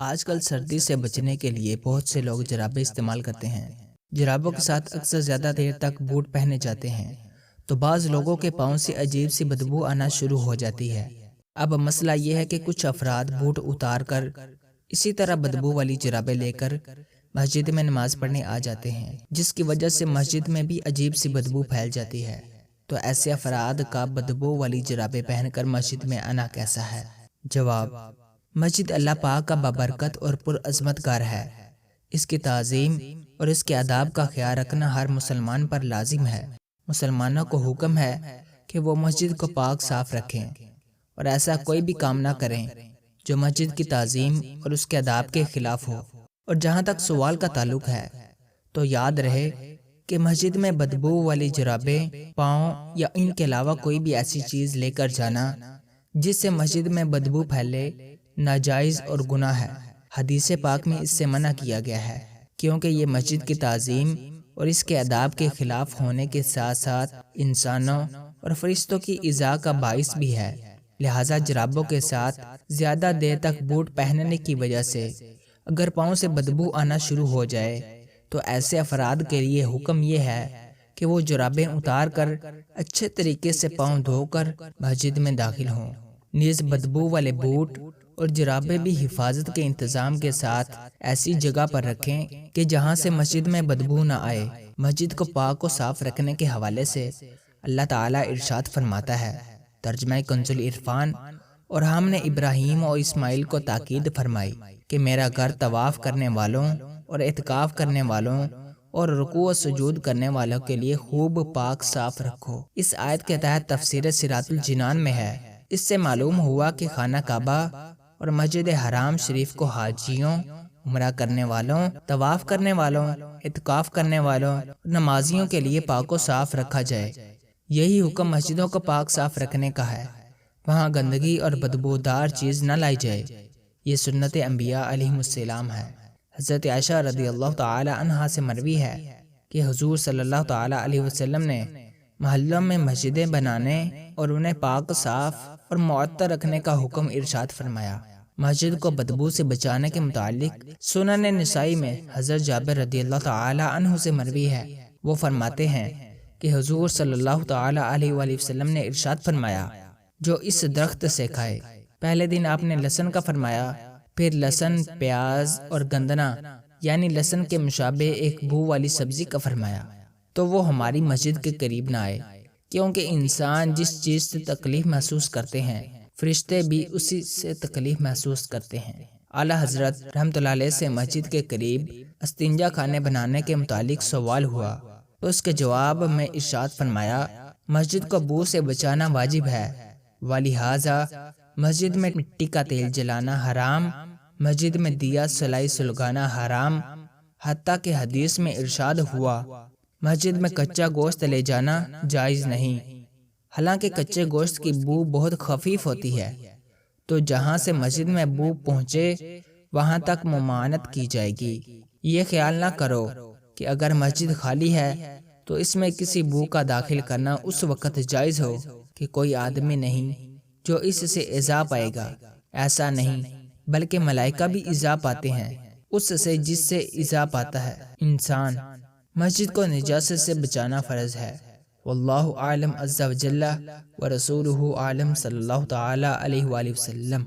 آج کل سردی سے بچنے کے لیے بہت سے لوگ جرابیں استعمال کرتے ہیں۔ جرابوں کے ساتھ اکثر زیادہ دیر تک بوٹ پہنے جاتے ہیں تو بعض لوگوں کے پاؤں سے عجیب سی بدبو آنا شروع ہو جاتی ہے۔ اب مسئلہ یہ ہے کہ کچھ افراد بوٹ اتار کر اسی طرح بدبو والی جرابیں لے کر مسجد میں نماز پڑھنے آ جاتے ہیں، جس کی وجہ سے مسجد میں بھی عجیب سی بدبو پھیل جاتی ہے۔ تو ایسے افراد کا بدبو والی جرابیں پہن کر مسجد میں آنا کیسا ہے؟ جواب: مسجد اللہ پاک کا بابرکت اور پر عظمت گھر ہے۔ اس کی تعظیم اور اس کے آداب کا خیال رکھنا ہر مسلمان پر لازم ہے۔ مسلمانوں کو حکم ہے کہ وہ مسجد کو پاک صاف رکھیں اور ایسا کوئی بھی کام نہ کریں جو مسجد کی تعظیم اور اس کے آداب کے خلاف ہو۔ اور جہاں تک سوال کا تعلق ہے تو یاد رہے کہ مسجد میں بدبو والی جرابیں، پاؤں یا ان کے علاوہ کوئی بھی ایسی چیز لے کر جانا جس سے مسجد میں بدبو پھیلے ناجائز اور گناہ ہے۔ حدیث پاک میں اس سے منع کیا گیا ہے، کیونکہ یہ مسجد کی تعظیم اور اس کے آداب کے خلاف ہونے کے ساتھ ساتھ انسانوں اور فرشتوں کی ایذا کا باعث بھی ہے۔ لہٰذا جرابوں کے ساتھ زیادہ دیر تک بوٹ پہننے کی وجہ سے اگر پاؤں سے بدبو آنا شروع ہو جائے تو ایسے افراد کے لیے حکم یہ ہے کہ وہ جرابیں اتار کر اچھے طریقے سے پاؤں دھو کر مسجد میں داخل ہوں۔ نیز بدبو والے بوٹ اور جرابیں بھی حفاظت کے انتظام کے ساتھ ایسی جگہ پر رکھیں کہ جہاں سے مسجد میں بدبو نہ آئے۔ مسجد کو پاک و صاف رکھنے کے حوالے سے اللہ تعالیٰ ارشاد فرماتا ہے، ترجمہ کنز العرفان: اور ہم نے ابراہیم اور اسماعیل کو تاکید فرمائی کہ میرا گھر طواف کرنے والوں اور اعتکاف کرنے والوں اور رکوع و سجود کرنے والوں کے لیے خوب پاک صاف رکھو۔ اس آیت کے تحت تفسیر صراط الجنان میں ہے۔ اس سے معلوم ہوا کہ خانہ کعبہ اور مسجد حرام شریف کو حاجیوں، عمرہ کرنے والوں، طواف کرنے والوں، اعتکاف کرنے والوں، نمازیوں کے لیے پاک و صاف رکھا جائے۔ یہی حکم مسجدوں کو پاک صاف رکھنے کا ہے، وہاں گندگی اور بدبودار چیز نہ لائی جائے۔ یہ سنت انبیاء علیہم السلام ہے۔ حضرت عائشہ رضی اللہ تعالی عنہا سے مروی ہے کہ حضور صلی اللہ تعالی علیہ وسلم نے محلوں میں مسجدیں بنانے اور انہیں پاک صاف اور معطر رکھنے کا حکم ارشاد فرمایا۔ مسجد کو بدبو سے بچانے کے متعلق سنن نسائی میں حضرت جابر رضی اللہ تعالی عنہ سے مروی ہے۔ وہ فرماتے ہیں کہ حضور صلی اللہ تعالی علیہ وآلہ وسلم نے ارشاد فرمایا، جو اس درخت سے کھائے۔ پہلے دن آپ نے لہسن کا فرمایا، پھر لہسن، پیاز اور گندنا یعنی لہسن کے مشابہ ایک بو والی سبزی کا فرمایا تو وہ ہماری مسجد کے قریب نہ آئے، کیونکہ انسان جس چیز سے تکلیف محسوس کرتے ہیں فرشتے بھی اسی سے تکلیف محسوس کرتے ہیں۔ اعلیٰ حضرت رحمۃ اللہ علیہ سے مسجد کے قریب استنجا خانے بنانے کے متعلق سوال ہوا تو اس کے جواب میں ارشاد فرمایا، مسجد کو بو سے بچانا واجب ہے، ولہٰذا مسجد میں مٹی کا تیل جلانا حرام، مسجد میں دیا سلائی سلگانا حرام، حتیٰ کہ حدیث میں ارشاد ہوا مسجد میں کچا گوشت لے جانا جائز نہیں۔ حالانکہ کچے گوشت کی بو بہت خفیف ہوتی ہے، تو جہاں سے مسجد میں بو پہنچے وہاں تک ممانعت کی جائے گی۔ یہ خیال نہ کرو کہ اگر مسجد خالی ہے تو اس میں کسی بو کا داخل کرنا اس وقت جائز ہو کہ کوئی آدمی نہیں جو اس سے ایذا پائے گا۔ ایسا نہیں، بلکہ ملائکہ بھی ایذا پاتے ہیں اس سے جس سے ایذا پاتا ہے انسان۔ مسجد کو نجاست سے بچانا فرض ہے۔ واللہ اعلم عز وجل ورسولہ اعلم صلی اللہ تعالی علیہ وآلہ وسلم۔